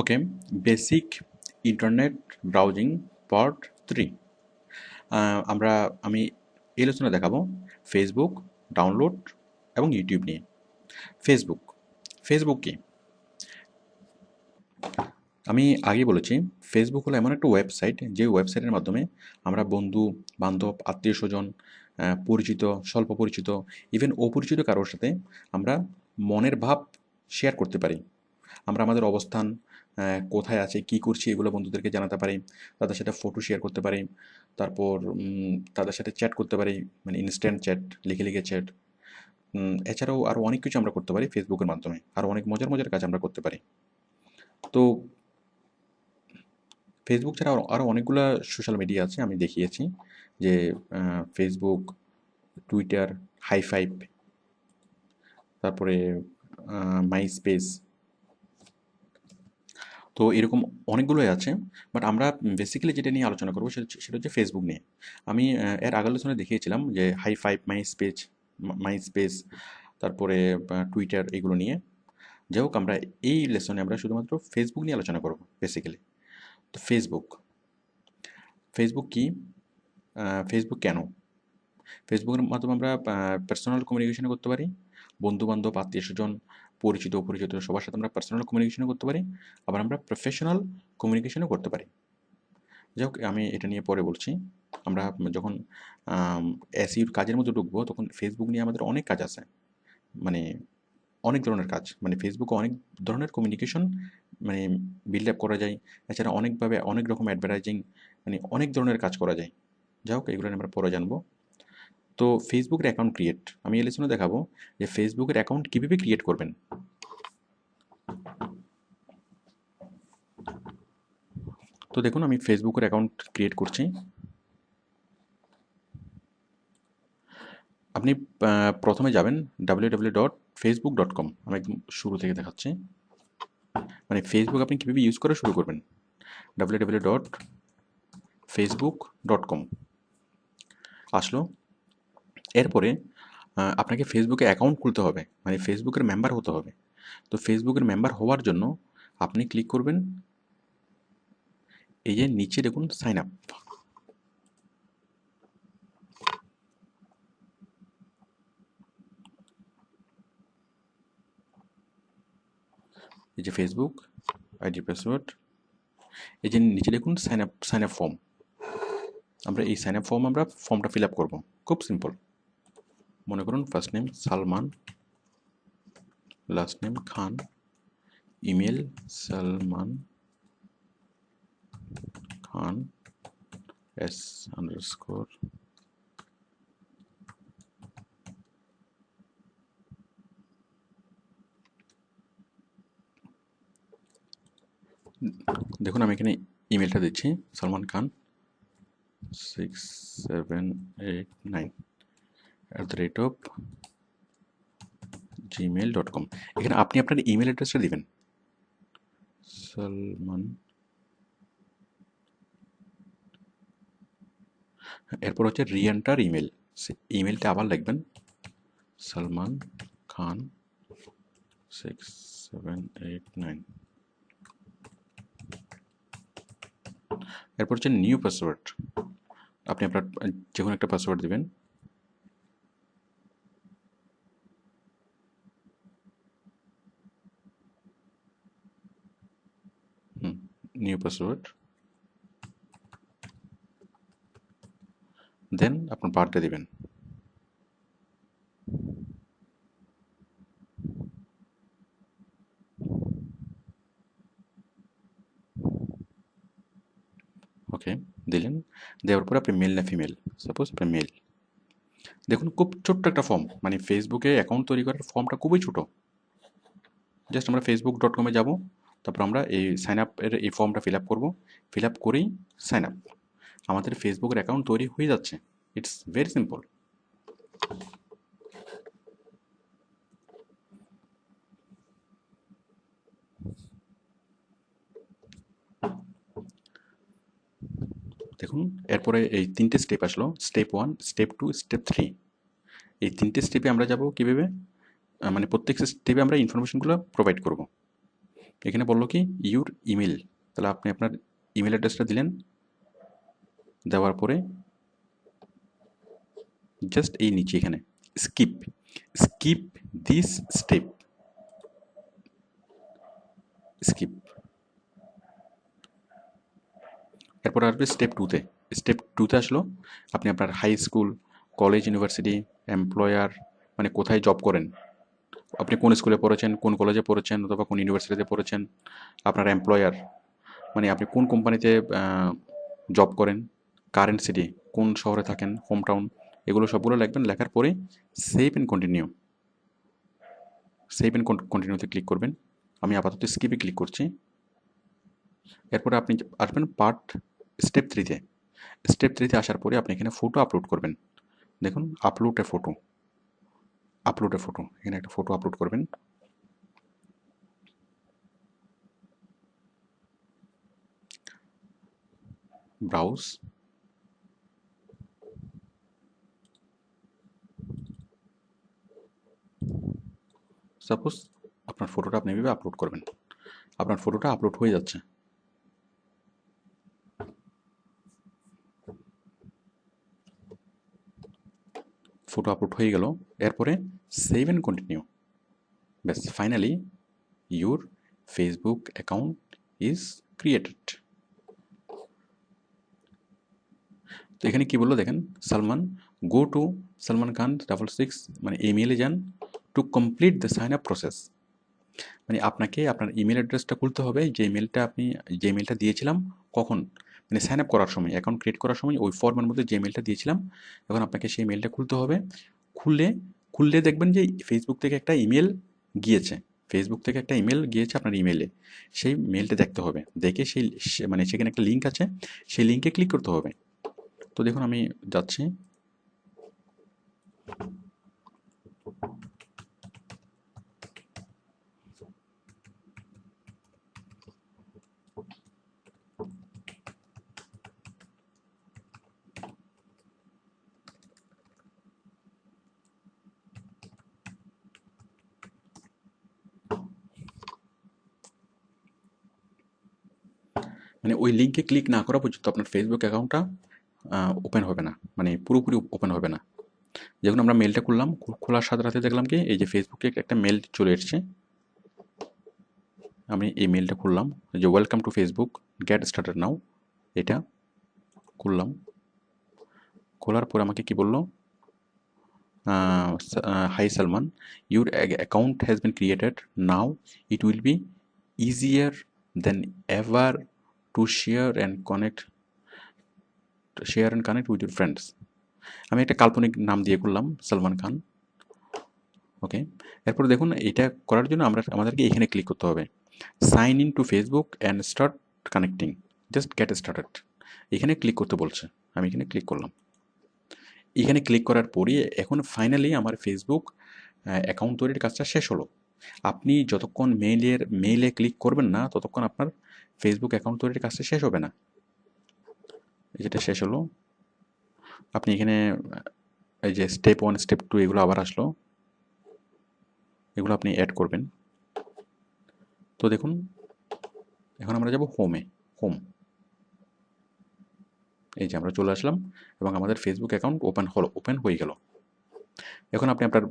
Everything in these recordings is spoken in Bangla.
ওকে, বেসিক ইন্টারনেট ব্রাউজিং পার্ট 3। আমরা আমি এই আলোচনা দেখাবো ফেসবুক ডাউনলোড এবং ইউটিউব নিয়ে। ফেসবুক ফেসবুক কি? আমি আগেই বলেছি, ফেসবুক হলো এমন একটা ওয়েবসাইট, যে ওয়েবসাইটের মাধ্যমে আমরা বন্ধু বান্ধব আত্মীয় স্বজন পরিচিত স্বল্প পরিচিত ইভেন অপরিচিত কারোর সাথে আমরা মনের ভাব শেয়ার করতে পারি। আমরা আমাদের অবস্থান, কোথায় আছে, কি করছি, এগুলো বন্ধুদেরকে জানাতে পারি। তাদের সাথে ফটো শেয়ার করতে পারি। তারপর তাদের সাথে চ্যাট করতে পারি, মানে ইনস্ট্যান্ট চ্যাট, লিখে লিখে চ্যাট। এছাড়াও আরও অনেক কিছু আমরা করতে পারি ফেসবুকের মাধ্যমে, আরও অনেক মজার মজার কাজ আমরা করতে পারি। তো ফেসবুক ছাড়া আরও অনেকগুলো সোশ্যাল মিডিয়া আছে, আমি দেখিয়েছি যে ফেসবুক, টুইটার, হাই ফাইভ, তারপরে মাই স্পেস। তো এরকম অনেকগুলোই আছে, বাট আমরা বেসিক্যালি যেটা নিয়ে আলোচনা করবো সেটা হচ্ছে ফেসবুক নিয়ে। আমি এর আগের আলোচনায় দেখিয়েছিলাম যে হাই ফাইভ, মাই স্পেস, তারপরে টুইটার, এগুলো নিয়ে। যাই হোক, আমরা এই লেসনে আমরা শুধুমাত্র ফেসবুক নিয়ে আলোচনা করবো বেসিক্যালি। তো ফেসবুক ফেসবুক কি? ফেসবুক কেন? ফেসবুকের মাধ্যমে আমরা পার্সোনাল কমিউনিকেশন করতে পারি, বন্ধুবান্ধব আত্মীয় স্বজন পরিচিত অপরিচিত সবার সাথে আমরা পার্সোনাল কমিউনিকেশনও করতে পারি, আবার আমরা প্রফেশনাল কমিউনিকেশনও করতে পারি। যাই হোক, আমি এটা নিয়ে পরে বলছি। আমরা যখন এসইউর কাজের মধ্যে ঢুকবো, তখন ফেসবুক নিয়ে আমাদের অনেক কাজ আছে, মানে অনেক ধরনের কাজ, মানে ফেসবুকে অনেক ধরনের কমিউনিকেশন মানে বিল্ড আপ করা যায়। এছাড়া অনেকভাবে অনেক রকম অ্যাডভার্টাইজিং, মানে অনেক ধরনের কাজ করা যায়। যাই হোক, এগুলো আমরা পরে জানবো। তো ফেসবুকের অ্যাকাউন্ট ক্রিয়েট, আমি এই লেসনে দেখাবো যে ফেসবুকের অ্যাকাউন্ট কীভাবে ক্রিয়েট করবেন। তো দেখুন, আমি ফেসবুকের অ্যাকাউন্ট ক্রিয়েট করছি। আপনি প্রথমে যাবেন www.facebook.com। আমি একদম শুরু থেকে দেখাচ্ছি, মানে ফেসবুক আপনি কীভাবে ইউজ করে শুরু করবেন। www.facebook.com আসলো। এরপরে আপনাকে ফেসবুকে অ্যাকাউন্ট খুলতে হবে, মানে ফেসবুকের মেম্বার হতে হবে। তো ফেসবুকের মেম্বার হওয়ার জন্য আপনি ক্লিক করবেন এই যে নিচে দেখুন সাইন আপ। এই যে ফেসবুক আইডি পাসওয়ার্ড, এই যে নিচে দেখুন সাইন আপ ফর্ম। আমরা এই সাইন আপ ফর্মটা ফিল আপ করবো। খুব সিম্পল। মনে করুন first name Salman, last name Khan, email Salman Khan s_, দেখুন আমি এখানে ইমেলটা দিচ্ছি সালমান খান 6789@gmail.com। এখানে আপনি আপনার ইমেল অ্যাড্রেসটা দিবেন সালমান, এরপর হচ্ছে রিএন্টার ইমেল। ইমেলটা আবার লিখবেন সালমান খান 6789। এরপর হচ্ছে নিউ পাসওয়ার্ড, আপনি আপনার যে কোনো একটা পাসওয়ার্ড দেবেন। নিউ পাসওয়ার্ড, দেন আপনার বার্থডে দেবেন। ওকে, দিলেন। দেওয়ার পর আপনি মেল না ফিমেল, সাপোজ আপনি মেল। দেখুন খুব ছোট্ট একটা ফর্ম, মানে ফেসবুকে অ্যাকাউন্ট তৈরি করার ফর্মটা খুবই ছোট। জাস্ট আমরা facebook.com-এ যাব, তারপর আমরা এই সাইন আপের এই ফর্মটা ফিল আপ করবো। ফিল আপ করেই সাইন আপ, আমাদের ফেসবুকের অ্যাকাউন্ট তৈরি হয়ে যাচ্ছে। It's very simple. দেখুন এরপরে এই তিনটে স্টেপ আসলো, স্টেপ 1, স্টেপ 2, স্টেপ 3। এই তিনটে স্টেপে আমরা যাব কীভাবে, মানে প্রত্যেক স্টেপে আমরা ইনফরমেশনগুলো প্রোভাইড করব। এখানে বললো কি ইউর ইমেল, তাহলে আপনি আপনার ইমেল অ্যাড্রেসটা দিলেন, দেওয়ার পরে জাস্ট এই নিচে এখানে skip skip this step, skip. এরপর আসবে স্টেপ টুতে আসলো আপনি আপনার high school, college, university, employer, মানে কোথায় জব করেন, আপনি কোন স্কুলে পড়েছেন, কোন কলেজে পড়েছেন, অথবা কোন ইউনিভার্সিটিতে পড়েছেন, আপনার এমপ্লয়ার মানে আপনি কোন কোম্পানিতে জব করেন, কারেন্ট সিটি, কোন শহরে থাকেন, হোম টাউন, এগুলো সবগুলো লিখবেন। লেখার পরে save and continue, save and কন্টিনিউতে ক্লিক করবেন। আমি আপাতত স্কিপে ক্লিক করছি। এরপরে আপনি আসবেন স্টেপ 3-তে। স্টেপ 3-তে আসার পরে আপনি এখানে ফটো আপলোড করবেন। দেখুন আপলোড এ ফটো, এখানে একটা ফটো আপলোড করবেন। ব্রাউজ, সাপোজ আপনার ফটোটা আপনি এভাবে আপলোড করবেন। আপনার ফটোটা আপলোড হয়ে যাচ্ছে। ফটো আপলোড হয়ে গেল। এরপরে সেভ অ্যান্ড কন্টিনিউ। ব্যাস, finally your Facebook account is created. তো এখানে কি বললো দেখেন, সালমান, গো টু সালমান খান 66, মানে ইমেইলে যান to complete the sign up process. মানে আপনাকে আপনার ইমেল অ্যাড্রেসটা খুলতে হবে, যে ইমেলটা দিয়েছিলাম কখন, মানে সাইন আপ করার সময়, অ্যাকাউন্ট ক্রিয়েট করার সময় ওই ফর্মের মধ্যে যে মেলটা দিয়েছিলাম, এখন আপনাকে সেই মেলটা খুলতে হবে। খুললে খুললে দেখবেন যে ফেসবুক থেকে একটা ইমেল গিয়েছে, আপনার ইমেলে। সেই মেলটা দেখতে হবে, দেখে মানে সেখানে একটা লিঙ্ক আছে, সেই লিঙ্কে ক্লিক করতে হবে। তো দেখুন আমি যাচ্ছি। মানে ওই লিঙ্কে ক্লিক না করা পর্যন্ত আপনার ফেসবুক অ্যাকাউন্টটা ওপেন হবে না, মানে পুরোপুরি ওপেন হবে না। যখন আমরা মেলটা খুললাম, খোলার সাথে সাথে দেখলাম কি এই যে ফেসবুকে একটা মেল চলে এসছে। আমি এই মেলটা খুললাম, যে welcome to Facebook, get started now, এটা খুললাম। খোলার পর আমাকে কি বললো, hi Salman, your account has been created, now it will be easier than ever to share and connect with your friends. আমি একটা কাল্পনিক নাম দিয়ে করলাম, সালমান খান। ওকে, এরপর দেখুন এটা করার জন্য আমাদেরকে এখানে ক্লিক করতে হবে, sign in to Facebook and start connecting, just get started, এখানে ক্লিক করতে বলছে। আমি এখানে ক্লিক করলাম। এখানে ক্লিক করার পরই এখন ফাইনালি আমার ফেসবুক অ্যাকাউন্ট তৈরির কাজটা শেষ হলো। আপনি যতক্ষণ মেইলে ক্লিক করবেন না ততক্ষণ আপনার ফেসবুক অ্যাকাউন্ট তৈরির কাজটা শেষ হবে না। যেটা শেষ হলো, আপনি এখানে এই যে স্টেপ 1, স্টেপ 2 এগুলো আবার আসলো, এগুলো আপনি অ্যাড করবেন। তো দেখুন এখন আমরা যাব হোম। এই যে আমরা চলে আসলাম এবং আমাদের ফেসবুক অ্যাকাউন্ট ওপেন হয়ে গেল। এখন আপনি আপনার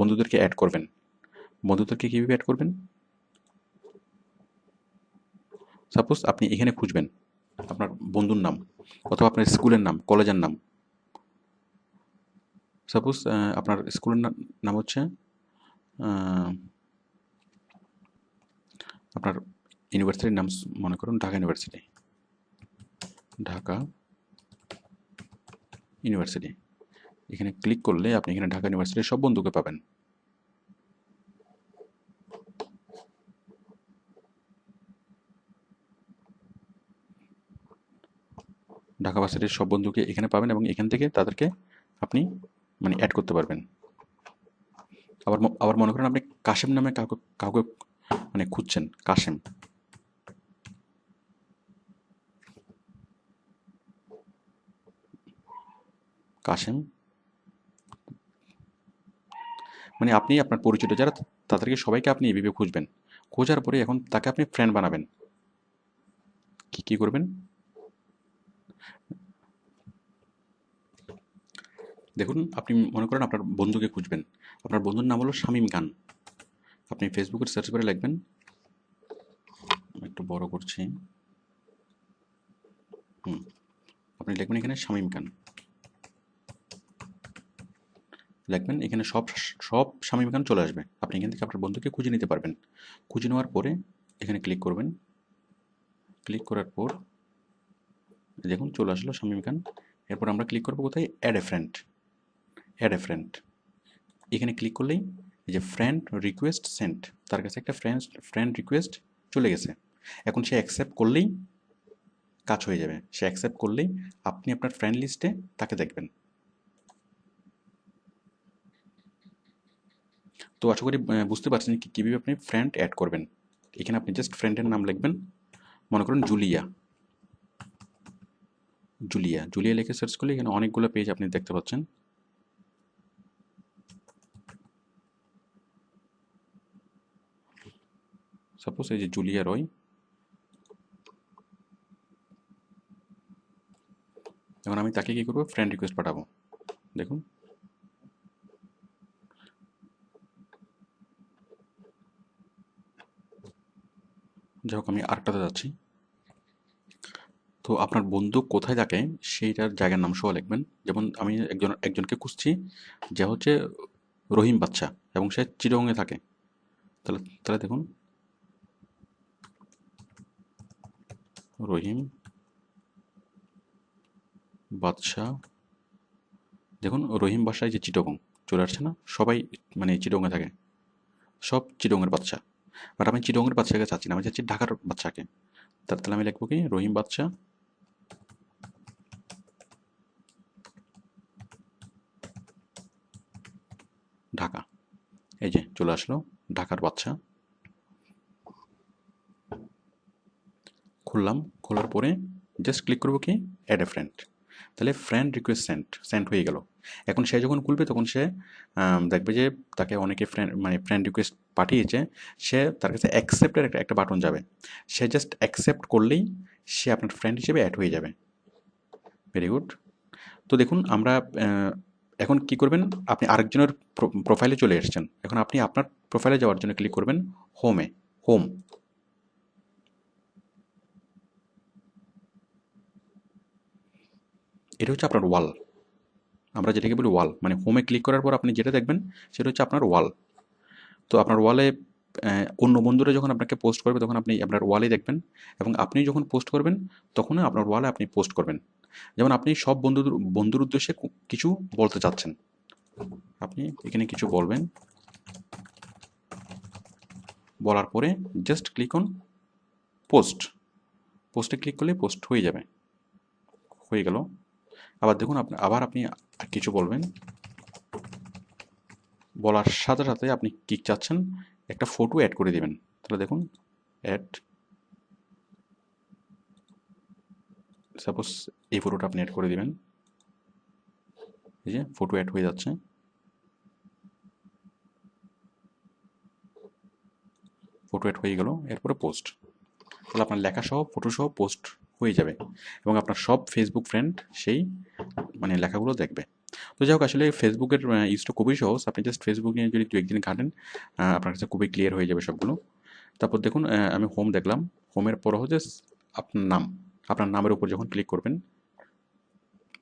বন্ধুদেরকে অ্যাড করবেন। বন্ধুদেরকে কীভাবে অ্যাড করবেন, সাপোজ আপনি এখানে খুঁজবেন আপনার বন্ধুর নাম অথবা আপনার স্কুলের নাম, কলেজের নাম। সাপোজ আপনার স্কুলের নাম হচ্ছে আপনার ইউনিভার্সিটির নাম মনে করুন ঢাকা ইউনিভার্সিটি। এখানে ক্লিক করলে আপনি এখানে ঢাকা ইউনিভার্সিটির সব বন্ধুকে পাবেন। ঢাকা ভার্সিটির সব বন্ধুকে এখানে পাবেন এবং এখান থেকে তাদেরকে আপনি মানে অ্যাড করতে পারবেন। আবার মনে করেন আপনি কাশেম নামে কাউকে মানে খুঁজছেন, কাশেম, মানে আপনি আপনার পরিচিত যারা তাদেরকে সবাইকে আপনি এভাবে খুঁজবেন। খোঁজার পরে এখন তাকে আপনি ফ্রেন্ড বানাবেন। কি করবেন দেখুন, আপনি মনে করেন আপনার বন্ধুকে খুঁজবেন। আপনার বন্ধুর নাম হলো শামীম খান। আপনি ফেসবুকের সার্চ করে লিখবেন, একটু বড় করছি। হুম, আপনি লিখবেন এখানে শামীম খান, লিখবেন এখানে সব সব শামীম খান চলে আসবে। আপনি এখান থেকে আপনার বন্ধুকে খুঁজে নিতে পারবেন। খুঁজে নেওয়ার পরে এখানে ক্লিক করবেন। ক্লিক করার পর দেখুন চলে আসলো শামীম খান। এরপর আমরা ক্লিক করবো কোথায়, add a friend. Add a friend এখানে ক্লিক করলেই এই যে ফ্রেন্ড রিকোয়েস্ট সেন্ট, তার কাছে একটা ফ্রেন্ড রিকোয়েস্ট চলে গেছে। এখন সে অ্যাকসেপ্ট করলেই কাজ হয়ে যাবে। সে অ্যাকসেপ্ট করলেই আপনি আপনার ফ্রেন্ড লিস্টে তাকে দেখবেন। তো আশা করি বুঝতে পারছেন কীভাবে আপনি ফ্রেন্ড অ্যাড করবেন। এখানে আপনি জাস্ট ফ্রেন্ডের নাম লিখবেন, মনে করুন জুলিয়া। জুলিয়া জুলিয়া লিখে সার্চ করলে এখানে অনেকগুলো পেজ আপনি দেখতে পাচ্ছেন। সাপোজ এই যে জুলিয়া রয়। এখন আমি তাকে কী করবো, ফ্রেন্ড রিকোয়েস্ট পাঠাবো। দেখুন যাই হোক, আমি আরেকটাতে যাচ্ছি। তো আপনার বন্ধু কোথায় থাকে সেইটার জায়গার নাম সহ লিখবেন। যেমন আমি একজনকে খুঁজছি, যে হচ্ছে রহিম বাচ্চা, এবং সে চিটাগংয়ে থাকে। তাহলে তাহলে দেখুন রহিম বাদশা। দেখুন রহিম বাদশায় যে চিটাগং চলে আসছে না, সবাই মানে চিটাগংয়ে থাকে, সব চিটাগংয়ের বাচ্চা। বাট আমি চিটাগংয়ের বাচ্চাকে চাচ্ছি না, আমি চাচ্ছি ঢাকার বাচ্চাকে। তাহলে আমি লিখবো কি, রহিম বাদশা ঢাকা। এই যে চলে আসলো ঢাকার বাচ্চা। খুললাম, খোলার পরে জাস্ট ক্লিক করবো কি, অ্যাড এ ফ্রেন্ড। তাহলে ফ্রেন্ড রিকোয়েস্ট সেন্ড হয়ে গেল। এখন সে যখন খুলবে তখন সে দেখবে যে তাকে অনেকে ফ্রেন্ড রিকোয়েস্ট পাঠিয়েছে। সে তার কাছে অ্যাকসেপ্টের একটা বাটন যাবে। সে জাস্ট অ্যাকসেপ্ট করলেই সে আপনার ফ্রেন্ড হিসেবে অ্যাড হয়ে যাবে। Very good. তো দেখুন আমরা এখন কি করবেন, আপনি আরেকজনের প্রোফাইলে চলে এসেছেন। এখন আপনি আপনার প্রোফাইলে যাওয়ার জন্য ক্লিক করবেন হোমে। হোম, এটা হচ্ছে আপনার ওয়াল। আমরা যেটাকে বলি ওয়াল, মানে হোমে ক্লিক করার পর আপনি যেটা দেখবেন সেটা হচ্ছে আপনার ওয়াল। তো আপনার ওয়ালে অন্য বন্ধুরা যখন আপনাকে পোস্ট করবে তখন আপনি আপনার ওয়ালে দেখবেন, এবং আপনি যখন পোস্ট করবেন তখন আপনার ওয়ালে আপনি পোস্ট করবেন। যেমন আপনি সব বন্ধুর উদ্দেশ্যে কিছু বলতে চাচ্ছেন, আপনি এখানে কিছু বলবেন। বলার পরে জাস্ট ক্লিক অন পোস্ট। পোস্টে ক্লিক করলে পোস্ট হয়ে যাবে। হয়ে গেল। আবার দেখুন আপনি কিছু বলবেন। বলার সাথে সাথে আপনি কি চাচ্ছেন, একটা ফটো অ্যাড করে দিবেন। তাহলে দেখুন অ্যাড, সাপোজ এই ফটোটা আপনি অ্যাড করে দিবেন। এই যে ফটো অ্যাড হয়ে যাচ্ছে। ফটো অ্যাড হয়ে গেল, এরপরে পোস্ট। তাহলে আপনার লেখা সহ ফটো সহ পোস্ট হয়ে যাবে, এবং আপনার সব ফেসবুক ফ্রেন্ড সেই মানে লেখাগুলো দেখবে। তো যাই হোক, আসলে ফেসবুকের ইউজটা খুবই সহজ। আপনি জাস্ট ফেসবুক নিয়ে যদি 2-1 দিন ঘাটেন, আপনার কাছে খুবই ক্লিয়ার হয়ে যাবে সবগুলো। তারপর দেখুন আমি হোম দেখলাম। হোমের পর হচ্ছে আপনার নাম। আপনার নামের উপর যখন ক্লিক করবেন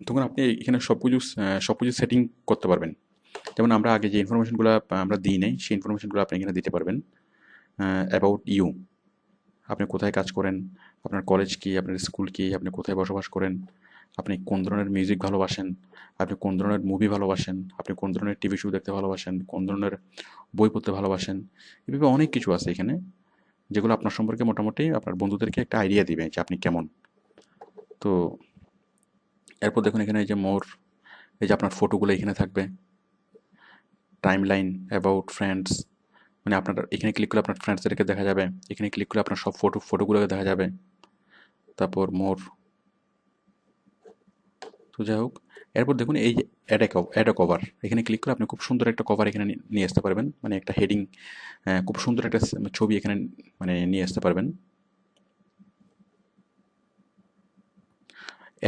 তখন আপনি এখানে সব কিছু সেটিং করতে পারবেন। যেমন আমরা আগে যে ইনফরমেশনগুলো আমরা দিই নাই, সেই ইনফরমেশনগুলো আপনি এখানে দিতে পারবেন। অ্যাবাউট ইউ, আপনি কোথায় কাজ করেন, আপনার কলেজ কী, আপনার স্কুল কী, আপনি কোথায় বসবাস করেন, আপনি কোন ধরনের মিউজিক ভালোবাসেন, আপনি কোন ধরনের মুভি ভালোবাসেন, আপনি কোন ধরনের টিভি শো দেখতে ভালোবাসেন, কোন ধরনের বই পড়তে ভালোবাসেন। এভাবে অনেক কিছু আছে এখানে, যেগুলো আপনার সম্পর্কে মোটামুটি আপনার বন্ধুদেরকে একটা আইডিয়া দিবে যে আপনি কেমন। তো এরপর দেখুন এখানে এই যে মোর, এই যে আপনার ফটোগুলো এখানে থাকবে। টাইম লাইন, অ্যাবাউট ফ্রেন্ডস, মানে আপনার এখানে ক্লিক করলে আপনার ফ্রেন্ডসদেরকে দেখা যাবে। এখানে ক্লিক করলে আপনার সব ফটোগুলোকে দেখা যাবে। তারপর মোর, তো তো যাই হোক, এরপর দেখুন এই যে অ্যাড এ কভার, এখানে ক্লিক করে আপনি খুব সুন্দর একটা কভার এখানে নিয়ে আসতে পারবেন, মানে একটা হেডিং, খুব সুন্দর একটা ছবি এখানে মানে নিয়ে আসতে পারবেন।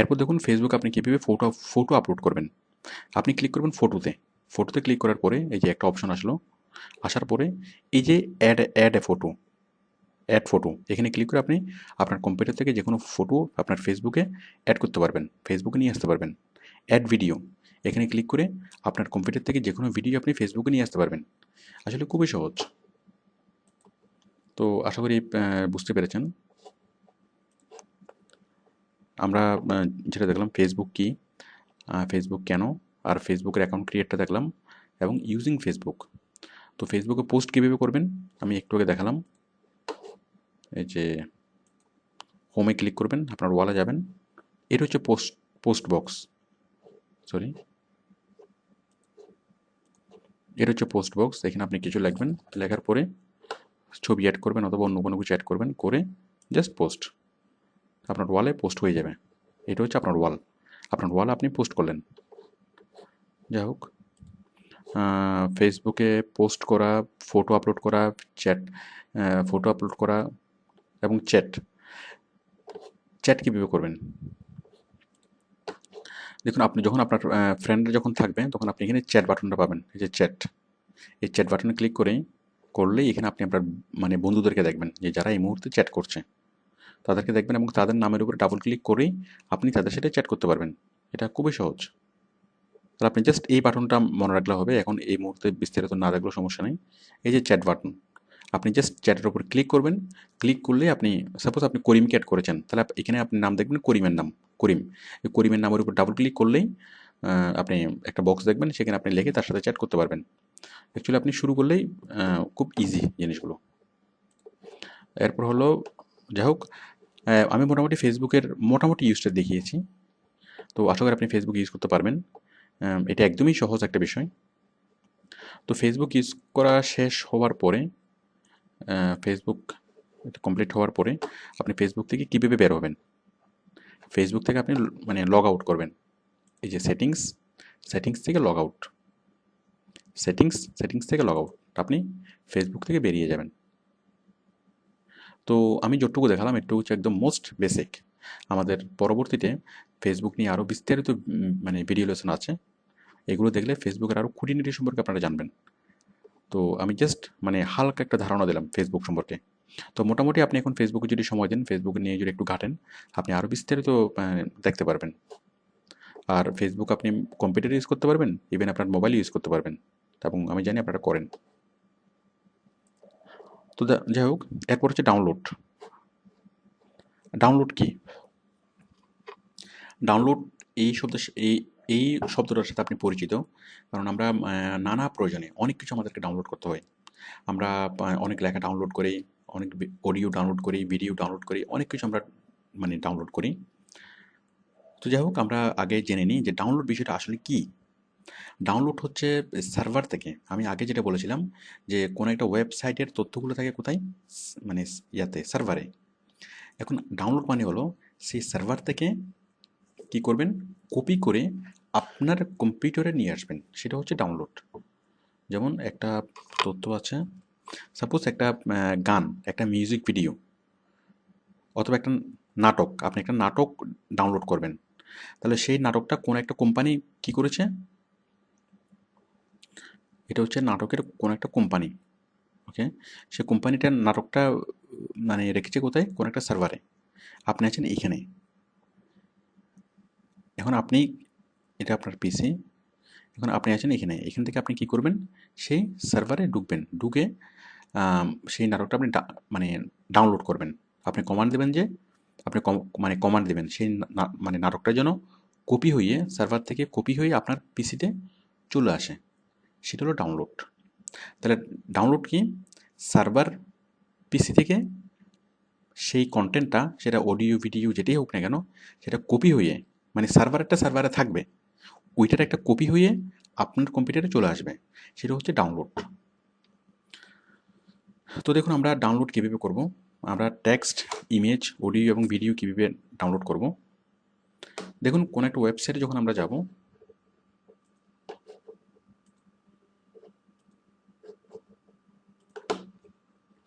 এরপর দেখুন ফেসবুক আপনি কীভাবে ফটো আপলোড করবেন। আপনি ক্লিক করবেন ফটোতে ক্লিক করার পরে এই যে একটা অপশন আসলো, আসার পরে এই যে অ্যাড ফটো এখানে ক্লিক করে আপনি আপনার কম্পিউটার থেকে যে কোনো ফটো আপনার ফেসবুকে অ্যাড করতে পারবেন, ফেসবুকে নিয়ে আসতে পারবেন। অ্যাড ভিডিও এখানে ক্লিক করে আপনার কম্পিউটার থেকে যে কোনো ভিডিও আপনি ফেসবুকে নিয়ে আসতে পারবেন। আসলে খুবই সহজ। তো আশা করি বুঝতে পেরেছেন। আমরা যেটা দেখলাম ফেসবুক কি, ফেসবুক কেন, আর ফেসবুকের অ্যাকাউন্ট ক্রিয়েটটা দেখলাম, এবং ইউজিং ফেসবুক। তো ফেসবুকে পোস্ট কীভাবে করবেন আমি একটু আগে দেখালাম। এই যে হোমে ক্লিক করবেন, আপনার ওয়ালে যাবেন, এটা হচ্ছে পোস্ট বক্স, সরি, এটা হচ্ছে পোস্ট বক্স। এখানে আপনি কিছু লিখবেন, লেখার পরে ছবি অ্যাড করবেন অথবা অন্য কোনো কিছু অ্যাড করবেন, করে জাস্ট পোস্ট, আপনার ওয়ালে পোস্ট হয়ে যাবে। এটা হচ্ছে আপনার ওয়াল, আপনার ওয়ালে আপনি পোস্ট করলেন। যাই হোক, ফেসবুকে পোস্ট করা, ফটো আপলোড করা, চ্যাট ফটো আপলোড করা এবং চ্যাট কীভাবে করবেন দেখুন। আপনি যখন আপনার ফ্রেন্ডরা যখন থাকবে তখন আপনি এখানে চ্যাট বাটনটা পাবেন, এই যে চ্যাট, এই চ্যাট বাটনে ক্লিক করলেই এখানে আপনি আপনার মানে বন্ধুদেরকে দেখবেন যে যারা এই মুহূর্তে চ্যাট করছে, তাদেরকে দেখবেন এবং তাদের নামের উপরে ডাবল ক্লিক করেই আপনি তাদের সাথে চ্যাট করতে পারবেন। এটা খুবই সহজ। তাহলে আপনি জাস্ট এই বাটনটা মনে রাখলে হবে, এখন এই মুহূর্তে বিস্তারিত না দেখলেও সমস্যা নেই। এই যে চ্যাট বাটন, আপনি জাস্ট চ্যাটের উপর ক্লিক করবেন, ক্লিক করলে আপনি সাপোজ আপনি করিমকে অ্যাড করেছেন, তাহলে এখানে আপনি নাম দেখবেন করিমের নাম, করিম। এই করিমের নামের উপর ডাবল ক্লিক করলেই আপনি একটা বক্স দেখবেন, সেখানে আপনি লিখে তার সাথে চ্যাট করতে পারবেন। অ্যাকচুয়ালি আপনি শুরু করলেই খুব ইজি জিনিসগুলো। এরপর হলো, যাই হোক, আমি মোটামুটি ফেসবুকের মোটামুটি ইউজটা দেখিয়েছি। তো আশা করি আপনি ফেসবুক ইউজ করতে পারবেন। এটা একদমই সহজ একটা বিষয়। তো ফেসবুক ইউজ করা শেষ হওয়ার পরে, ফেসবুক কমপ্লিট হওয়ার পরে আপনি ফেসবুক থেকে কীভাবে বের হবেন, ফেসবুক থেকে আপনি মানে লগ আউট করবেন। এই যে সেটিংস থেকে লগ আউট, সেটিংস থেকে লগ আউট, আপনি ফেসবুক থেকে বেরিয়ে যাবেন। তো আমি যতটুকু দেখালাম একটু হচ্ছে একদম মোস্ট বেসিক। আমাদের পরবর্তীতে ফেসবুক নিয়ে আরও বিস্তারিত মানে ভিডিও লেসন আছে, এগুলো দেখলে ফেসবুকের আরও খুঁটিনাটি সম্পর্কে আপনারা জানবেন। তো আমি জাস্ট মানে হালকা একটা ধারণা দিলাম ফেসবুক সম্পর্কে। তো মোটামুটি আপনি এখন ফেসবুকে যদি সময় দেন, ফেসবুক নিয়ে যদি একটু ঘাটেন, আপনি আরও বিস্তারিত দেখতে পারবেন। আর ফেসবুক আপনি কম্পিউটারে ইউজ করতে পারবেন, ইভেন আপনার মোবাইল ইউজ করতে পারবেন, এবং আমি জানি আপনারা করেন। তো যাই হোক, এরপর হচ্ছে ডাউনলোড কি, ডাউনলোড এই শব্দ এই এই শব্দটার সাথে আপনি পরিচিত, কারণ আমরা নানা প্রয়োজনে অনেক কিছু আমাদেরকে ডাউনলোড করতে হয়। আমরা অনেক লেখা ডাউনলোড করি, অনেক অডিও ডাউনলোড করি, ভিডিও ডাউনলোড করি, অনেক কিছু আমরা মানে ডাউনলোড করি। তো যাই হোক, আমরা আগে জেনে নিই যে ডাউনলোড বিষয়টা আসলে কি। ডাউনলোড হচ্ছে সার্ভার থেকে, আমি আগে যেটা বলেছিলাম যে কোনো একটা ওয়েবসাইটের তথ্যগুলো থাকে কোথায়, মানে ইয়াতে সার্ভারে। এখন ডাউনলোড মানে হলো সেই সার্ভার থেকে কি করবেন, কপি করে আপনার কম্পিউটারে নিয়ে আসবেন, সেটা হচ্ছে ডাউনলোড। যেমন একটা তথ্য আছে, সাপোজ একটা গান, একটা মিউজিক ভিডিও, অথবা একটা নাটক, আপনি একটা নাটক ডাউনলোড করবেন। তাহলে সেই নাটকটা কোন একটা কোম্পানি কি করেছে, এটা হচ্ছে নাটকের কোন একটা কোম্পানি, ওকে, সে কোম্পানিটার নাটকটা মানে রেখেছে কোথায়, কোন একটা সার্ভারে, আপনি আছেন এইখানে। এখন আপনি, এটা আপনার পিসি, এখন আপনি আছেন এখানে, এখান থেকে আপনি কি করবেন, সেই সার্ভারে ঢুকবেন, ঢুকে সেই নাটকটা আপনি মানে ডাউনলোড করবেন। আপনি কমান্ড দেবেন যে, আপনি মানে কমান্ড দেবেন সেই মানে নাটকটা যেন কপি হয়ে সার্ভার থেকে কপি হয়ে আপনার পিসিতে চলে আসে, সেটা হলো ডাউনলোড। তাহলে ডাউনলোড কি, সার্ভার পিসি থেকে সেই কন্টেন্টটা, সেটা অডিও ভিডিও যেটাই হোক না কেন, সেটা কপি হয়ে, মানে সার্ভারে থাকবে, ওইটার একটা কপি হয়ে আপনার কম্পিউটারে চলে আসবে, সেটা হচ্ছে ডাউনলোড। তো দেখুন আমরা ডাউনলোড কীভাবে করব, আমরা টেক্সট, ইমেজ, অডিও এবং ভিডিও কীভাবে ডাউনলোড করব। দেখুন কোনো একটা ওয়েবসাইটে যখন আমরা যাব,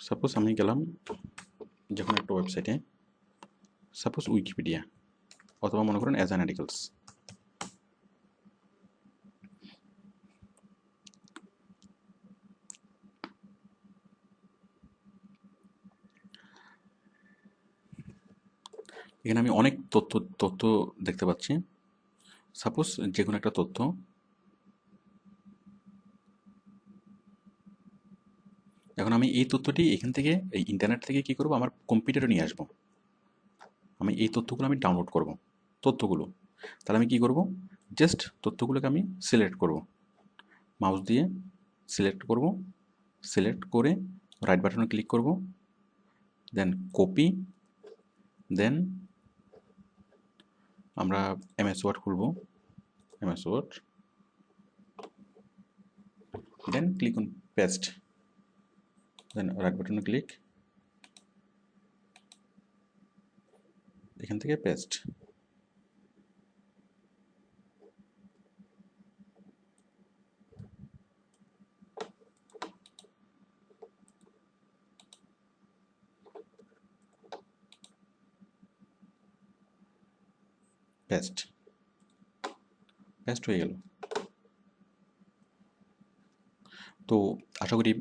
সাপোজ আমি গেলাম যখন একটা ওয়েবসাইটে, সাপোজ উইকিপিডিয়া, অথবা মনে করেন অ্যাজ অ্যান আর্টিকেলস। এখানে আমি অনেক তথ্য তথ্য দেখতে পাচ্ছি। সাপোজ যে কোনো একটা তথ্য, এখন আমি এই তথ্যটি এখান থেকে, এই ইন্টারনেট থেকে কি করব, আমার কম্পিউটারে নিয়ে আসবো। আমি এই তথ্যগুলো আমি ডাউনলোড করব, তথ্যগুলো। তাহলে আমি কি করব, জাস্ট তথ্যগুলোকে আমি সিলেক্ট করব, মাউস দিয়ে সিলেক্ট করব, সিলেক্ট করে রাইট বাটনে ক্লিক করব, দেন কপি, দেন আমরা এমএস ওয়ার্ড খুলব, MS Word, then click on paste, then right বাটনে ক্লিক, এখান থেকে পেস্ট, পেস্ট, পেস্ট হয়ে গেল। তো আশা করি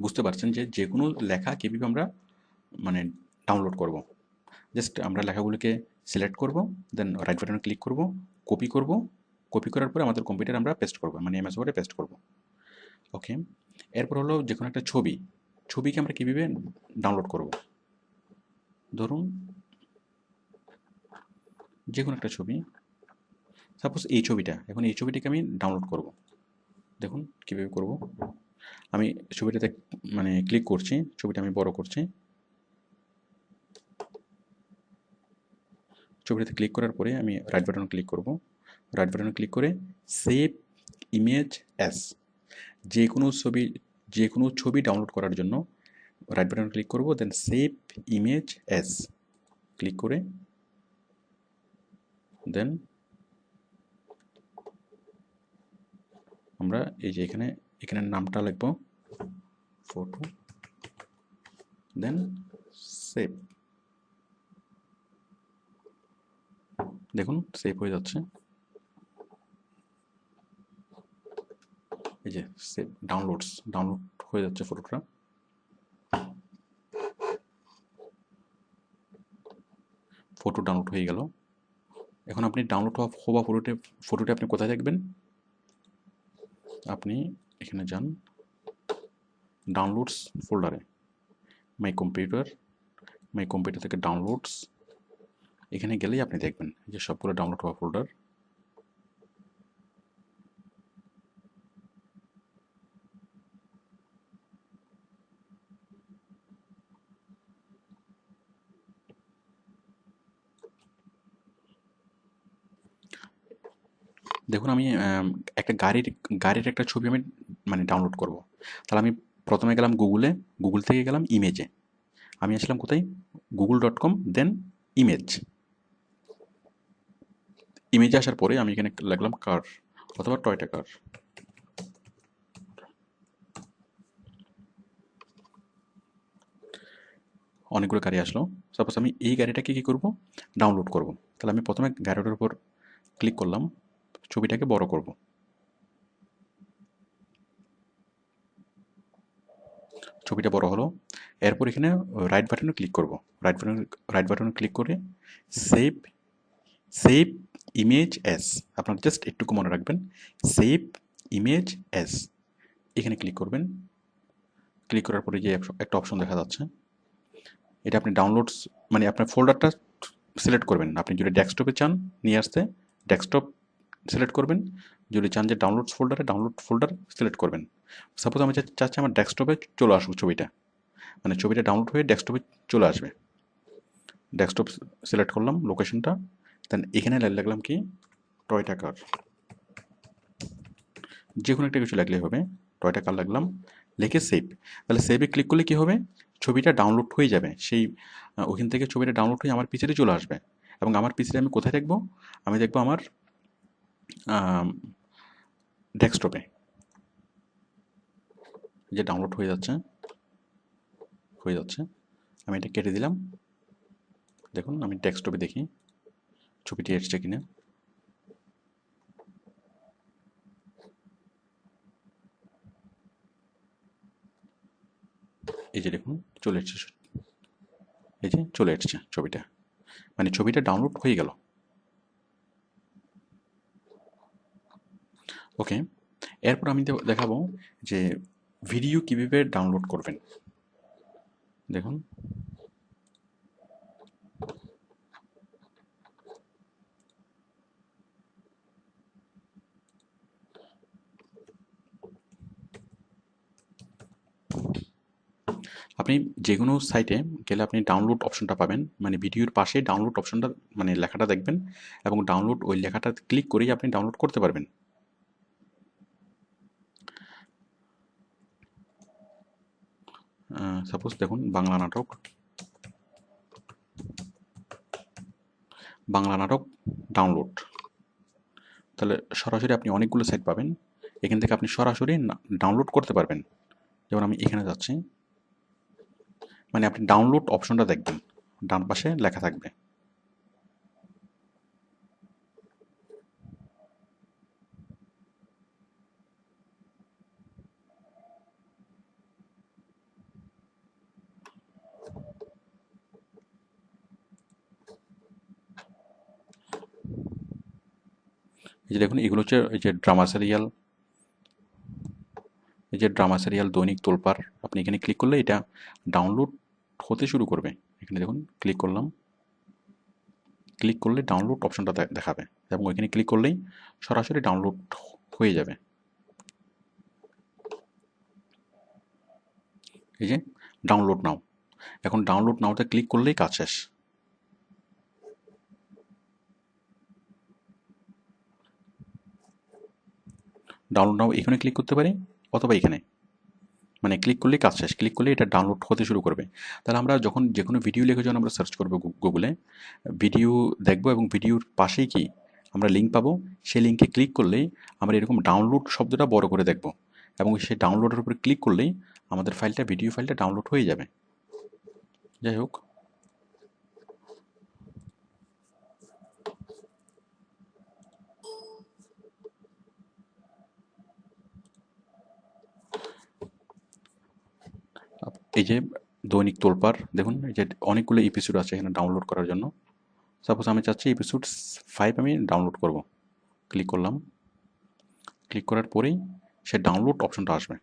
বুঝতে পারছেন যে যে কোনো লেখা কীভাবে আমরা মানে ডাউনলোড করব। জাস্ট আমরা লেখাগুলোকে সিলেক্ট করব, দেন রাইট বাটনে ক্লিক করব, কপি করব, কপি করার পরে আমাদের কম্পিউটারে আমরা পেস্ট করব, মানে এমএস ওয়ার্ডে পেস্ট করব। ওকে, এরপর হলো যে কোনো একটা ছবি, ছবিকে আমরা কীভাবে ডাউনলোড করব। ধরুন যে কোনো একটা ছবি, সাপোজ এই ছবিটা, এখন এই ছবিটাকে আমি ডাউনলোড করব। দেখুন কীভাবে করব। আমি ছবিটাতে মানে ক্লিক করছি, ছবিটা আমি বড় করছি, ছবিটাতে ক্লিক করার পরে আমি রাইট বাটনে ক্লিক করব, রাইট বাটনে ক্লিক করে সেভ ইমেজ অ্যাজ, যে কোনো ছবি ডাউনলোড করার জন্য রাইট বাটনে ক্লিক করব, দেন সেভ ইমেজ অ্যাজ ক্লিক করে, দেন আমরা এই যে এখানে এখানে নামটা লিখব, ফটো, দেন সেভ। দেখুন সেভ হয়ে যাচ্ছে, এই যে সেভ ডাউনলোড হয়ে যাচ্ছে ফটোটা। ফটো ডাউনলোড হয়ে গেল। এখন আপনি ডাউনলোড হওয়া ফটোটা আপনি কোথায় দেখবেন, আপনি এখানে যান ডাউনলোডস ফোল্ডারে, মাই কম্পিউটার থেকে ডাউনলোডস, এখানে গেলেই আপনি দেখবেন যে সবগুলো ডাউনলোড হওয়া ফোল্ডার। দেখুন আমি একটা গাড়ির একটা ছবি আমি মানে ডাউনলোড করব। তাহলে আমি প্রথমে গেলাম গুগল থেকে গেলাম ইমেজে, আমি আসলাম কোথায়, google.com, দেন ইমেজে আসার পরে আমি এখানে লাগলাম কার অথবা টয়টা কার। অনেকগুলো গাড়ি আসলো, সাপোজ আমি এই গাড়িটাকে কী করব, ডাউনলোড করব। তাহলে আমি প্রথমে গাড়িটার উপর ক্লিক করলাম, ছবিটাকে বড় করব, ছবিটা বড় হলো। এরপর এখানে রাইট বাটনে ক্লিক করব, রাইট বাটনে ক্লিক করে সেভ সেভ ইমেজ অ্যাজ, আপনারা জাস্ট একটুকু মনে রাখবেন, সেভ ইমেজ অ্যাজ, এখানে ক্লিক করবেন। ক্লিক করার পরে যে একটা অপশন দেখা যাচ্ছে, এটা আপনি ডাউনলোডস মানে আপনার ফোল্ডারটা সিলেক্ট করবেন। আপনি যদি ডেস্কটপে চান নিয়ে আসতে, ডেস্কটপ সিলেক্ট করবেন, যদি চান যে ডাউনলোড ফোল্ডার সিলেক্ট করবেন। সাপোজ আমি চাচ্ছি আমার ডেস্কটপে চলে আসুক ছবিটা, মানে ছবিটা ডাউনলোড হয়ে ডেস্কটপে চলে আসবে। ডেস্কটপ সিলেক্ট করলাম লোকেশনটা, দেন এখানে লাগলাম কি, টয়টা কার, যে কোনো একটা কিছু লাগলেই হবে, টয়টা কার লাগলাম, লিখে সেভ। তাহলে সেভে ক্লিক করলে কি হবে, ছবিটা ডাউনলোড হয়ে যাবে, সেই ওখান থেকে ছবিটা ডাউনলোড হয়ে আমার পিছনে চলে আসবে। এবং আমার পিসিতে আমি কোথায় দেখব? আমি দেখব আমার ডেস্কটপে, যে ডাউনলোড হয়ে যাচ্ছে। আমি এটা কেটে দিলাম। দেখুন আমি ডেস্কটপে দেখি ছবিটি এসছে কিনা। এই যে দেখুন চলে এসছে, এই যে চলে এসছে ছবিটা, মানে ছবিটা ডাউনলোড হয়ে গেল। ওকে, এরপর আমি দেখাবো যে ভিডিও কীভাবে ডাউনলোড করবেন। দেখুন আপনি যে কোনো সাইটে গেলে আপনি ডাউনলোড অপশনটা পাবেন, মানে ভিডিওর পাশে ডাউনলোড অপশনটা, মানে লেখাটা দেখবেন এবং ডাউনলোড, ওই লেখাটা ক্লিক করেই আপনি ডাউনলোড করতে পারবেন। সাপোজ দেখুন বাংলা নাটক ডাউনলোড, তাহলে সরাসরি আপনি অনেকগুলো সাইট পাবেন, এখান থেকে আপনি সরাসরি ডাউনলোড করতে পারবেন। যেমন আমি এখানে যাচ্ছি, মানে আপনি ডাউনলোড অপশনটা দেখবেন, ডান পাশে লেখা থাকবে। এই যে দেখুন এগুলো হচ্ছে এই যে ড্রামা সিরিয়াল দৈনিক তোলপাড়। আপনি এখানে ক্লিক করলে এটা ডাউনলোড হতে শুরু করবে। এখানে দেখুন ক্লিক করলে ডাউনলোড অপশনটা দেখাবে এবং এখানে ক্লিক করলেই সরাসরি ডাউনলোড হয়ে যাবে। এই যে ডাউনলোড নাও, এখন ডাউনলোড নাওতে ক্লিক করলেই কাজ শেষ। ডাউনলোড নাও এখানে ক্লিক করতে পারি অথবা এখানে, মানে ক্লিক করলেই কাজ শেষ, ক্লিক করলে এটা ডাউনলোড হতে শুরু করবে। তাহলে আমরা যখন যে কোনো ভিডিও লিখে যখন আমরা সার্চ করবো গুগলে, ভিডিও দেখবো এবং ভিডিওর পাশেই কি আমরা লিঙ্ক পাবো, সেই লিঙ্কে ক্লিক করলেই আমরা এরকম ডাউনলোড শব্দটা বড় করে দেখবো এবং সেই ডাউনলোডের উপরে ক্লিক করলেই আমাদের ভিডিও ফাইলটা ডাউনলোড হয়ে যাবে। যাই হোক, এই যে দৈনিক তোলপাড় দেখুন, এই যে অনেকগুলো এপিসোড আছে এখানে ডাউনলোড করার জন্য। সাপোজ আমি চাচ্ছি এপিসোড 5 আমি ডাউনলোড করব, ক্লিক করলাম, ক্লিক করার পরেই সে ডাউনলোড অপশনটা আসবে।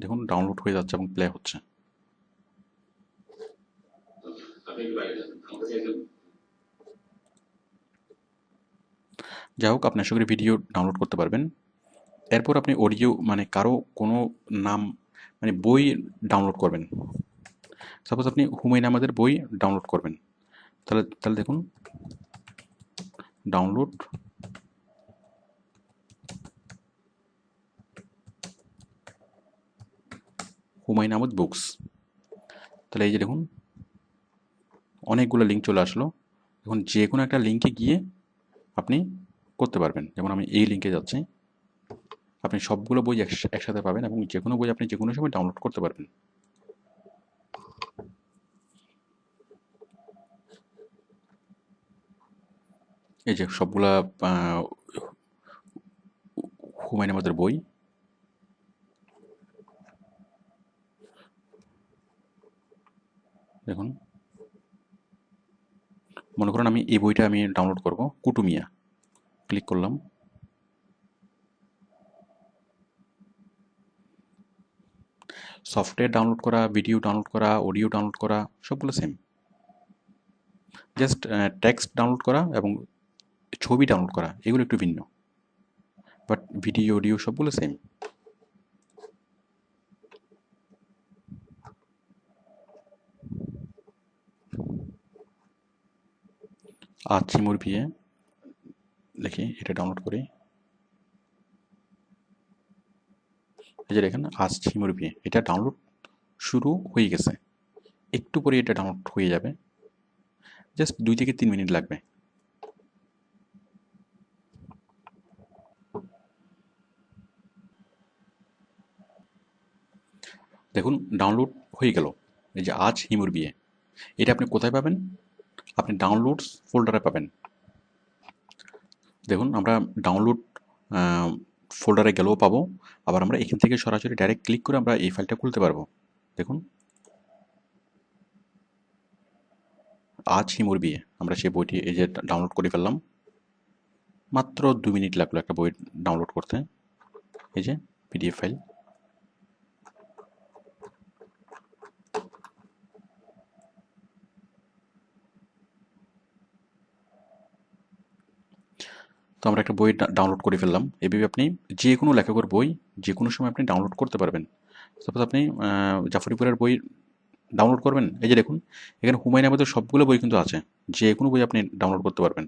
দেখুন ডাউনলোড হয়ে যাচ্ছে এবং প্লে হচ্ছে। যাই হোক, আপনি আশা করি ভিডিও ডাউনলোড করতে পারবেন। এরপর আপনি অডিও, মানে কারো কোনো নাম, মানে বই ডাউনলোড করবেন। সাপোজ আপনি হুমায়ুন আহমেদের বই ডাউনলোড করবেন, তাহলে তাহলে দেখুন ডাউনলোড, হুমায়ুন আহমেদ বুকস। তাহলে এই যে দেখুন অনেকগুলো লিঙ্ক চলে আসলো। এখন যে কোনো একটা লিঙ্কে গিয়ে আপনি করতে পারবেন। যেমন আমি এই লিঙ্কে যাচ্ছি, আপনি সবগুলো বই একসাথে পাবেন এবং যে কোনো বই আপনি যে কোনো সময় ডাউনলোড করতে পারবেন। এই যে সবগুলা হুমায়ুন আহমেদের বই। দেখুন মনে করুন আমি এই বইটা আমি ডাউনলোড করব, কুটুমিয়া। ক্লিক করলাম, সফটওয়্যার ডাউনলোড করা, ভিডিও ডাউনলোড করা, অডিও ডাউনলোড করা সবগুলো সেম। জাস্ট টেক্সট ডাউনলোড করা এবং ছবি ডাউনলোড করা এগুলো একটু ভিন্ন, বাট ভিডিও অডিও সবগুলো সেম। চিমুর বিয়ে, দেখি এটা ডাউনলোড করি। এই যে দেখেন আজ হিমুর বিয়ে, এটা ডাউনলোড শুরু হয়ে গেছে, একটু পরে এটা ডাউনলোড হয়ে যাবে, জাস্ট 2 থেকে 3 মিনিট লাগবে। দেখুন ডাউনলোড হয়ে গেল, এই যে আজ হিমুর বিয়ে। এটা আপনি কোথায় পাবেন? আপনি ডাউনলোডস ফোল্ডারে পাবেন। দেখুন আমরা ডাউনলোড ফোল্ডারে গেলেও পাবো, আবার আমরা এখান থেকে সরাসরি ডাইরেক্ট ক্লিক করে আমরা এই ফাইলটা খুলতে পারবো। দেখুন আজ হিমুর বিয়ে, আমরা সেই বইটি এই যে ডাউনলোড করে ফেললাম, মাত্র 2 মিনিট লাগলো একটা বই ডাউনলোড করতে। এই যে পিডিএফ ফাইল। তো আমরা একটা বই ডাউনলোড করে ফেললাম। এভাবে আপনি যে কোনো লেখকের বই যে কোনো সময় আপনি ডাউনলোড করতে পারবেন। সাপোজ আপনি জাফর ইকবালের বই ডাউনলোড করবেন, এই যে দেখুন এখানে হুমায়ুন আহমেদের সবগুলো বই কিন্তু আছে, যে কোনো বই আপনি ডাউনলোড করতে পারবেন।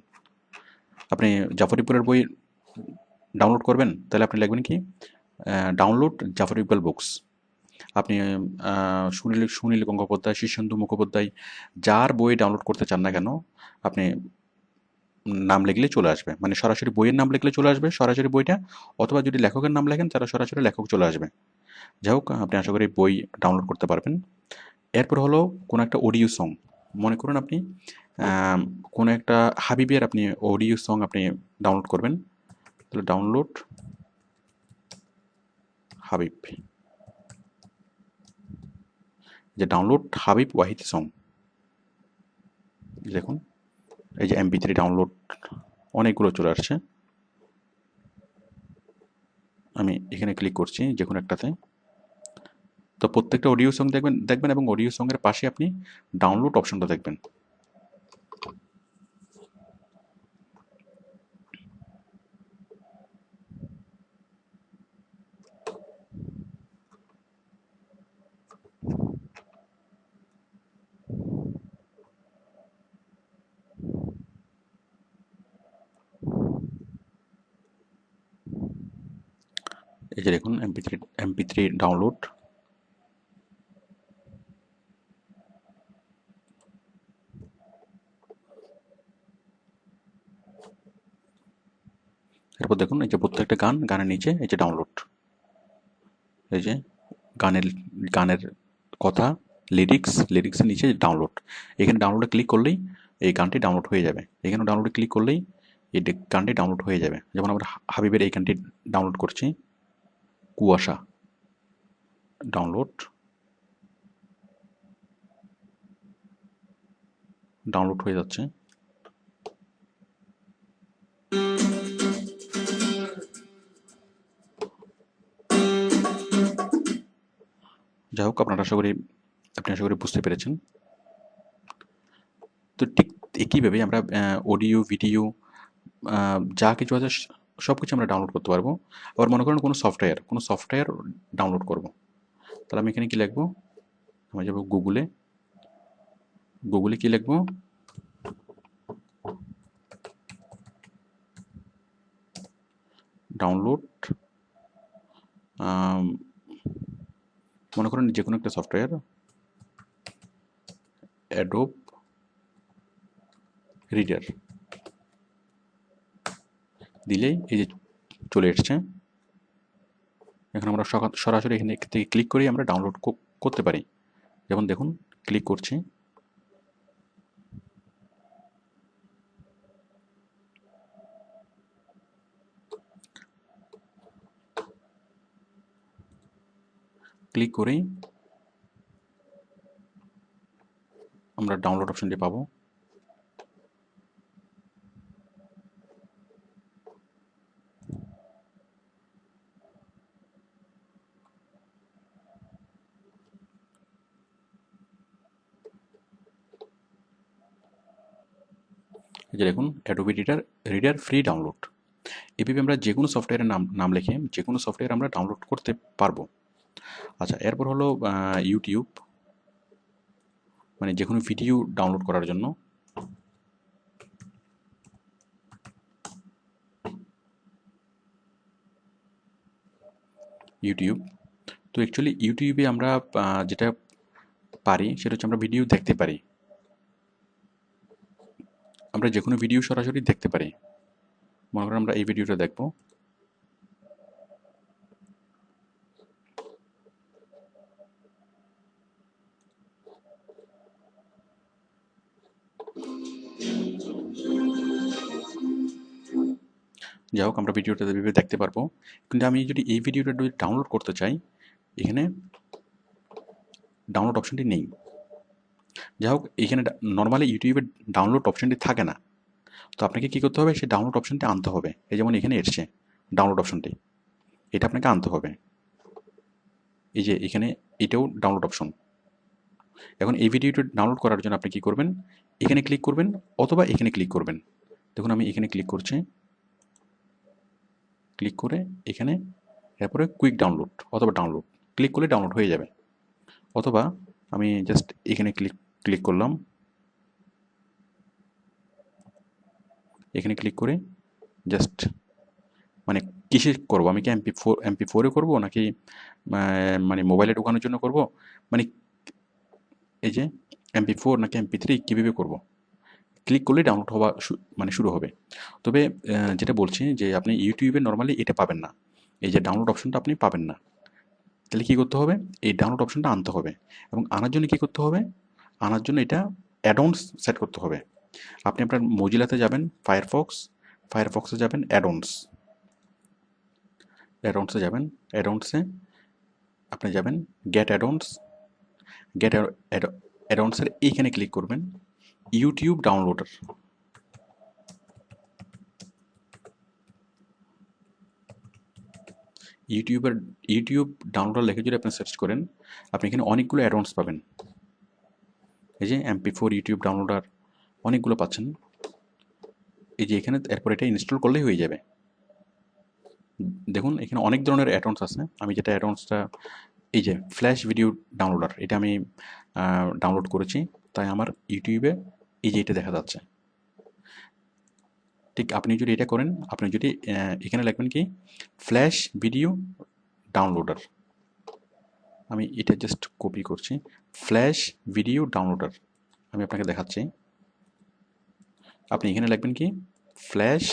আপনি জাফর ইকবালের বই ডাউনলোড করবেন, তাহলে আপনি লিখবেন কি ডাউনলোড জাফর ইকবাল বুকস। আপনি সুনীল সুনীল গঙ্গোপাধ্যায়, শীর্ষেন্দু মুখোপাধ্যায়, যার বই ডাউনলোড করতে চান না কেন, আপনি নাম লিখলে চলে আসবে, মানে সরাসরি বইয়ের নাম লিখলে চলে আসবে সরাসরি বইটা, অথবা যদি লেখকের নাম লেখেন তারা সরাসরি লেখক চলে আসবে। যাই হোক, আপনি আশা করি বই ডাউনলোড করতে পারবেন। এরপর হলো কোনো একটা অডিও সং, মনে করুন আপনি কোনো একটা হাবিবের আপনি অডিও সং আপনি ডাউনলোড করবেন, তাহলে ডাউনলোড হাবিব, যে ডাউনলোড হাবিব ওয়াহিদ সং। দেখুন এই যে MP3 ডাউনলোড অনেকগুলো চলে আসছে। আমি এখানে ক্লিক করছি যে কোনো একটাতে। তো প্রত্যেকটা অডিও সং দেখবেন দেখবেন এবং অডিও সঙ্গের পাশে আপনি ডাউনলোড অপশনটা দেখবেন। এই যে দেখুন MP3 ডাউনলোড। এরপর দেখুন এই যে প্রত্যেকটা গানের নিচে এই যে ডাউনলোড, এই যে গানের গানের কথা, লিরিক্সের নিচে ডাউনলোড। এখানে ডাউনলোডে ক্লিক করলেই এই গানটি ডাউনলোড হয়ে যাবে, এখানে ডাউনলোডে ক্লিক করলেই এই গানটি ডাউনলোড হয়ে যাবে। যেমন আমরা হাবিবের এই গানটি ডাউনলোড করছি, কুয়াশা, ডাউনলোড ডাউনলোড হয়ে যাচ্ছে। যাই হোক, আপনি আশা করি বুঝতে পেরেছেন। তো ঠিক একইভাবে আমরা অডিও ভিডিও যা কিছু আছে সব কিছু আমরা ডাউনলোড করতে পারবো। আবার মনে করেন কোনো সফটওয়্যার ডাউনলোড করব, তাহলে আমি এখানে কি লিখবো, আমি যাবো গুগলে কি লিখবো, ডাউনলোড মনে করেন যে কোনো একটা সফটওয়্যার, অ্যাডোব রিডার দিলেই এই যে চলে এসছে। এখন আমরা সরাসরি এখানে থেকে ক্লিক করেই আমরা ডাউনলোড করতে পারি। যেমন দেখুন ক্লিক করছি, ক্লিক করেই আমরা ডাউনলোড অপশনটি পাবো। এই যে দেখুন অ্যাডোবি রিডার ফ্রি ডাউনলোড। এভাবে আমরা যে কোনো সফটওয়্যারের নাম নাম লিখে যে কোনো সফটওয়্যার আমরা ডাউনলোড করতে পারবো। আচ্ছা, এরপর হলো ইউটিউব, মানে যে কোনো ভিডিও ডাউনলোড করার জন্য ইউটিউব। তো অ্যাকচুয়ালি ইউটিউবে আমরা যেটা পারি সেটা হচ্ছে আমরা ভিডিও দেখতে পারি, আমরা যে কোনো ভিডিও সরাসরি দেখতে পারি। মনে করেন আমরা এই ভিডিওটা দেখব, যাই হোক আমরা ভিডিওটা এভাবে দেখতে পারবো। কিন্তু আমি যদি এই ভিডিওটা যদি ডাউনলোড করতে চাই, এখানে ডাউনলোড অপশনটি নেই। যাই হোক এখানে নর্মালি ইউটিউবে ডাউনলোড অপশনটি থাকে না, তো আপনাকে কী করতে হবে, সেই ডাউনলোড অপশনটি আনতে হবে। এই যেমন এখানে এসছে ডাউনলোড অপশনটি, এটা আপনাকে আনতে হবে। এই যে এখানে এটাও ডাউনলোড অপশন। এখন এই ভিডিওটা ডাউনলোড করার জন্য আপনি কী করবেন, এখানে ক্লিক করবেন অথবা এখানে ক্লিক করবেন। দেখুন আমি এখানে ক্লিক করছি, ক্লিক করে এখানে, এরপরে কুইক ডাউনলোড অথবা ডাউনলোড ক্লিক করলে ডাউনলোড হয়ে যাবে। অথবা আমি জাস্ট এখানে ক্লিক করলাম, এখানে ক্লিক করে জাস্ট মানে কিসে করবো, আমি কি এমপি ফোরে করবো নাকি মানে মোবাইলে ঢোকানোর জন্য করব, মানে এই যে এমপি4 নাকি এমপি3 কীভাবে করব, ক্লিক করলে ডাউনলোড হওয়া মানে শুরু হবে। তবে যেটা বলছি যে আপনি ইউটিউবে নর্মালি এটা পাবেন না, এই যে ডাউনলোড অপশনটা আপনি পাবেন না। তাহলে কী করতে হবে, এই ডাউনলোড অপশনটা আনতে হবে। এবং আনার জন্য কী করতে হবে, আনার জন্য এটা অ্যাডঅনস সেট করতে হবে। আপনি আপনার মজিলাতে যাবেন, ফায়ারফক্সে যাবেন, অ্যাডঅনসে যাবেন, অ্যাডঅনসে আপনি যাবেন গেট অ্যাডঅনস, গেট অ্যাডঅনসের এইখানে ক্লিক করবেন, ইউটিউব ডাউনলোডার। ইউটিউব ডাউনলোডার লিখে যদি আপনি সার্চ করেন, আপনি এখানে অনেকগুলো অ্যাডঅনস পাবেন। এই যে এমপি4 ইউটিউব ডাউনলোডার অনেকগুলো পাচ্ছেন। এই যে এখানে এরপর এটা ইনস্টল করলেই হয়ে যাবে। দেখুন এখানে অনেক ধরনের অ্যাডঅনস আছে। আমি যেটা অ্যাডঅনসটা, এই যে ফ্ল্যাশ ভিডিও ডাউনলোডার, এটা আমি ডাউনলোড করেছি, তাই আমার ইউটিউবে এই যে এটা দেখা যাচ্ছে। ঠিক আপনি যদি এটা করেন, আপনি যদি এখানে লিখবেন কি ফ্ল্যাশ ভিডিও ডাউনলোডার, আমি এটা জাস্ট কপি করছি, ফ্ল্যাশ ভিডিও ডাউনলোডার আমি আপনাকে দেখাচ্ছি। আপনি এখানে লিখবেন কি ফ্ল্যাশ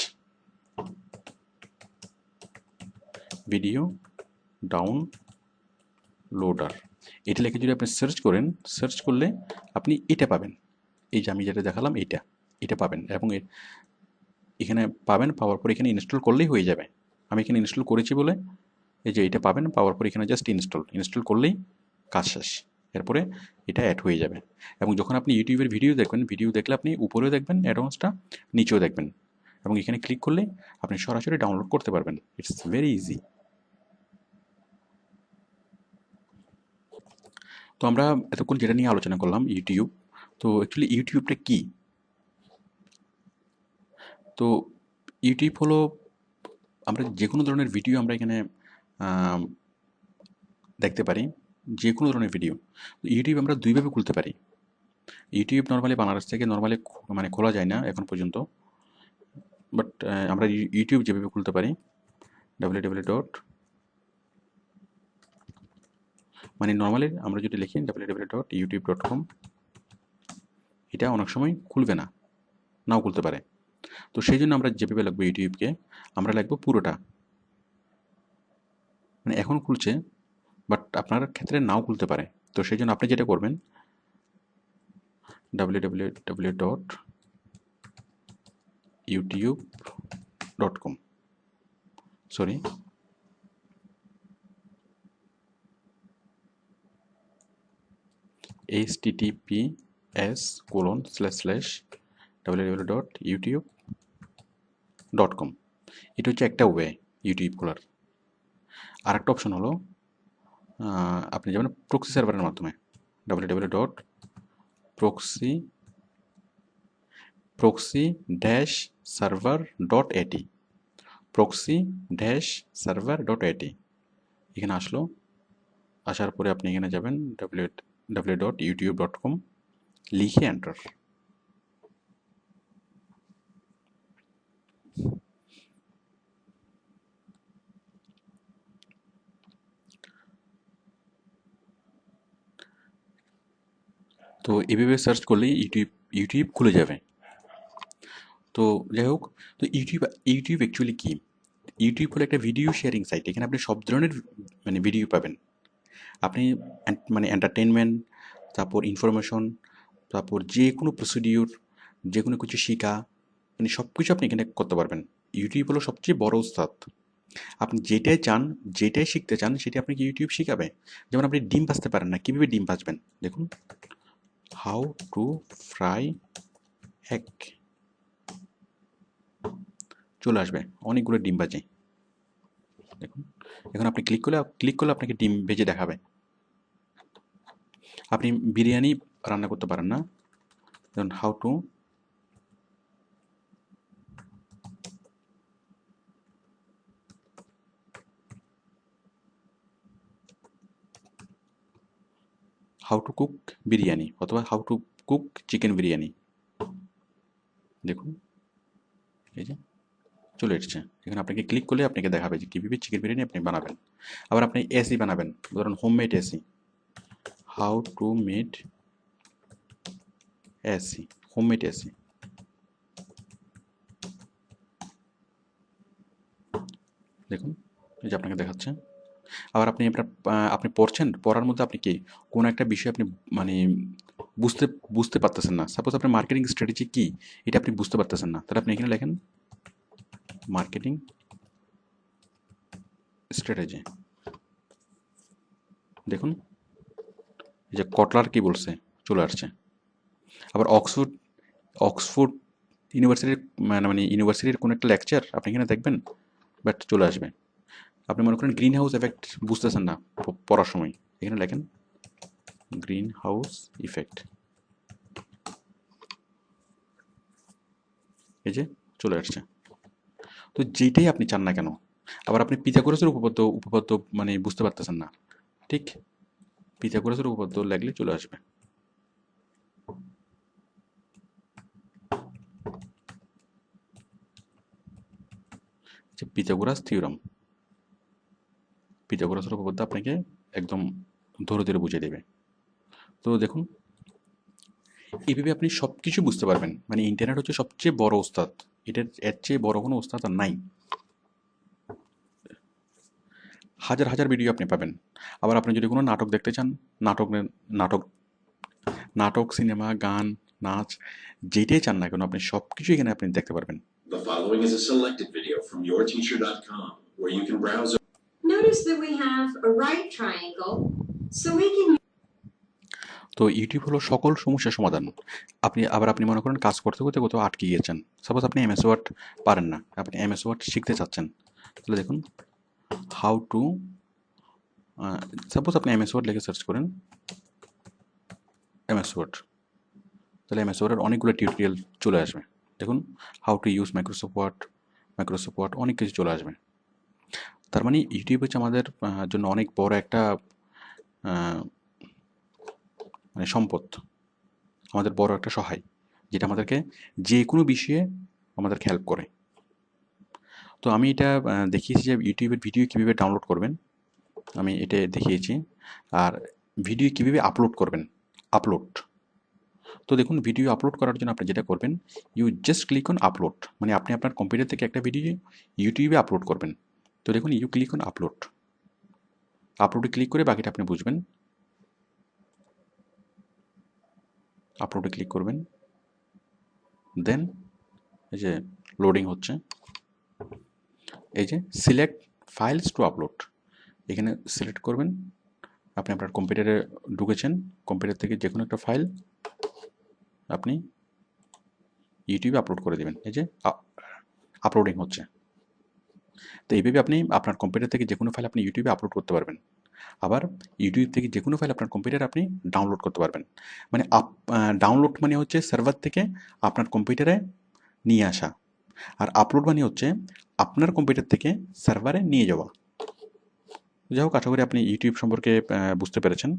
ভিডিও ডাউনলোডার, এটা লিখে যদি আপনি সার্চ করেন, সার্চ করলে আপনি এটা পাবেন। এই যে আমি যেটা দেখালাম এটা পাবেন, এবং এখানে পাবেন, পাওয়ার পর এখানে ইনস্টল করলেই হয়ে যাবে। আমি এখানে ইনস্টল করেছি বলে এই যে এটা পাবেন, পাওয়ার পর এখানে জাস্ট ইনস্টল করলেই কাজ শেষ। এরপরে এটা অ্যাড হয়ে যাবে। এবং যখন আপনি ইউটিউবের ভিডিও দেখবেন, ভিডিও দেখলে আপনি উপরেও দেখবেন অ্যাডভান্সটা, নিচেও দেখবেন, এবং এখানে ক্লিক করলে আপনি সরাসরি ডাউনলোড করতে পারবেন। It's very easy. তো আমরা এতক্ষণ যেটা নিয়ে আলোচনা করলাম ইউটিউব, তো অ্যাকচুয়ালি ইউটিউবটা কী? তো ইউটিউব হলো, আমরা যে কোনো ধরনের ভিডিও আমরা এখানে দেখতে পারি, যে কোনো ধরনের ভিডিও। ইউটিউব আমরা দুইভাবে খুলতে পারি। ইউটিউব নর্মালি বাংলাদেশ থেকে নর্মালি মানে খোলা যায় না এখন পর্যন্ত, বাট আমরা ইউটিউব যেভাবে খুলতে পারি, www. মানে নর্মালি আমরা যদি লিখি www.youtube.com, এটা অনেক সময় খুলবে না, নাও খুলতে পারে। তো সেই জন্য আমরা যেভাবে লিখবো ইউটিউবকে, আমরা লিখবো পুরোটা, মানে এখন খুলছে বাট আপনার ক্ষেত্রে নাও খুলতে পারে। তো সেই জন্য আপনি যেটা করবেন www.youtube.com, সরি, https://www.youtube.com, এটা হচ্ছে একটা ওয়ে ইউটিউব খোলার। আরেকটা অপশন হলো আপনি যাবেন প্রক্সি সার্ভারের মাধ্যমে, www.proxy-server.at, proxy-server.at, এখানে আসলো, আসার পরে আপনি এখানে যাবেন www.youtube.com, লিখে এন্টার। তো এভাবে সার্চ করলেই ইউটিউব খুলে যাবে। তো যাই হোক, তো ইউটিউব অ্যাকচুয়ালি কী? ইউটিউব হলো একটা ভিডিও শেয়ারিং সাইট। এখানে আপনি সব ধরনের মানে ভিডিও পাবেন। আপনি মানে এন্টারটেনমেন্ট, তারপর ইনফরমেশন, তারপর যে কোনো প্রসিডিউর, যে কোনো কিছু শেখা, মানে সব কিছু আপনি এখানে করতে পারবেন। ইউটিউব হলো সবচেয়ে বড় উস্তাদ। আপনি যেটাই চান, যেটাই শিখতে চান, সেটা আপনাকে ইউটিউব শিখাবে। যেমন আপনি ডিম ভাজতে পারেন না, কীভাবে ডিম ভাজবেন? দেখুন, হাউ টু ফ্রাই এগ, চলে আসবে অনেকগুলো ডিম ভাজি। দেখুন, এখন আপনি ক্লিক করলে আপনাকে ডিম ভেজে দেখাবে। আপনি বিরিয়ানি রান্না করতে পারেন না, যেমন হাউ টু কুক বিরিয়ানি, অথবা how to cook chicken biryani. দেখুন, এই যে চলে এসছে। এখানে আপনাকে ক্লিক করলে আপনাকে দেখাবে যে কীভাবে চিকেন বিরিয়ানি আপনি বানাবেন। আবার আপনি এসি বানাবেন, ধরুন homemade AC, how to made AC, homemade AC. দেখুন, এই যে আপনাকে দেখাচ্ছে। আবার আপনি পড়ছেন, পড়ার মধ্যে আপনি কি কোনো একটা বিষয় আপনি মানে বুঝতে বুঝতে পারতেছেন না। সাপোজ আপনার মার্কেটিং স্ট্র্যাটেজি কী, এটা আপনি বুঝতে পারতেছেন না, তাহলে আপনি এখানে লেখেন মার্কেটিং স্ট্র্যাটেজি। দেখুন, এই যে কটলার কি বলছে, চলে আসছে। আবার অক্সফোর্ড ইউনিভার্সিটির ইউনিভার্সিটির কোনো একটা লেকচার আপনি এখানে দেখবেন, বাট চলে আসবে। আপনি মনে করেন গ্রিন হাউস এফেক্ট বুঝতেছেন না পড়ার সময়, এখানে লেখেন গ্রিন হাউস ইফেক্ট, এই যে চলে আসছে। তো যেটাই আপনি চান না কেন, আবার আপনি পিথাগোরাসের উপপাদ্য মানে বুঝতে পারতেছেন না, ঠিক, পিথাগোরাসের উপপাদ্য লাগলে চলে আসবে। যে পিথাগোরাস থিওরাম, পিথাগোরাসের উপপাদ্য আপনাকে একদম ধরে ধরে বুঝিয়ে দেবে। তো দেখুন, এইভাবে আপনি সব কিছু বুঝতে পারবেন। মানে ইন্টারনেট হচ্ছে সবচেয়ে বড় ওস্তাদ, এর চেয়ে বড় কোনো ওস্তাদ আর নাই। হাজার হাজার ভিডিও আপনি পাবেন। আবার আপনি যদি কোনো নাটক দেখতে চান, নাটক নাটক নাটক, সিনেমা, গান, নাচ, যেটাই চান না কেন, আপনি সব কিছু এখানে আপনি দেখতে পারবেন। The following is a selected video from yourteacher.com where you can browse. Notice that we have a right triangle, so we can. তো ইউটিউব হলো সকল সমস্যার সমাধান। আপনি মনে করেন কাজ করতে করতে কোথাও আটকে গিয়েছেন, সাপোজ আপনি এমএস ওয়ার্ড পারেন না, আপনি এমএস ওয়ার্ড শিখতে চাচ্ছেন, তাহলে দেখুন হাউ টু, সাপোজ আপনি এমএস ওয়ার্ড লিখে সার্চ করেন এমএস ওয়ার্ড, তাহলে এমএস ওয়ার্ডের অনেকগুলো টিউটোরিয়াল চলে আসবে। দেখুন, how to use Microsoft Word, অনেক কিছু চলে আসবে। তার মানে ইউটিউব হচ্ছে আমাদের জন্য অনেক বড় একটা মানে সম্পদ, আমাদের বড় একটা সহায়, যেটা আমাদেরকে যে কোনো বিষয়ে আমাদেরকে হেল্প করে। তো আমি এটা দেখিয়েছি যে ইউটিউবের ভিডিও কীভাবে ডাউনলোড করবেন, আমি এটা দেখিয়েছি। আর ভিডিও কীভাবে আপলোড করবেন, আপলোড। তো দেখুন, ভিডিও আপলোড করার জন্য আপনি যেটা করবেন, you just click on upload, মানে আপনি আপনার কম্পিউটার থেকে একটা ভিডিও ইউটিউবে আপলোড করবেন। তো দেখুন, ইউ ক্লিক অন আপলোড, আপলোডে ক্লিক করে বাকিটা আপনি বুঝবেন। আপলোডে ক্লিক করবেন, দেন এই যে লোডিং হচ্ছে, এই যে সিলেক্ট ফাইলস টু আপলোড, এখানে সিলেক্ট করবেন। আপনি আপনার কম্পিউটারে ঢুকেছেন, কম্পিউটার থেকে যে কোনো একটা ফাইল আপনি ইউটিউবে আপলোড করে দেবেন। এই যে আপলোডিং হচ্ছে। তো এইভাবে আপনি আপনার কম্পিউটার থেকে যে কোনো ফাইল আপনি ইউটিউবে আপলোড করতে পারবেন। আবার ইউটিউব থেকে যে কোনো ফাইল আপনার কম্পিউটারে আপনি ডাউনলোড করতে পারবেন। মানে ডাউনলোড মানে হচ্ছে সার্ভার থেকে আপনার কম্পিউটারে নিয়ে আসা, আর আপলোড মানে হচ্ছে আপনার কম্পিউটার থেকে সার্ভারে নিয়ে যাওয়া। যাই হোক, আশা করি আপনি ইউটিউব সম্পর্কে বুঝতে পেরেছেন।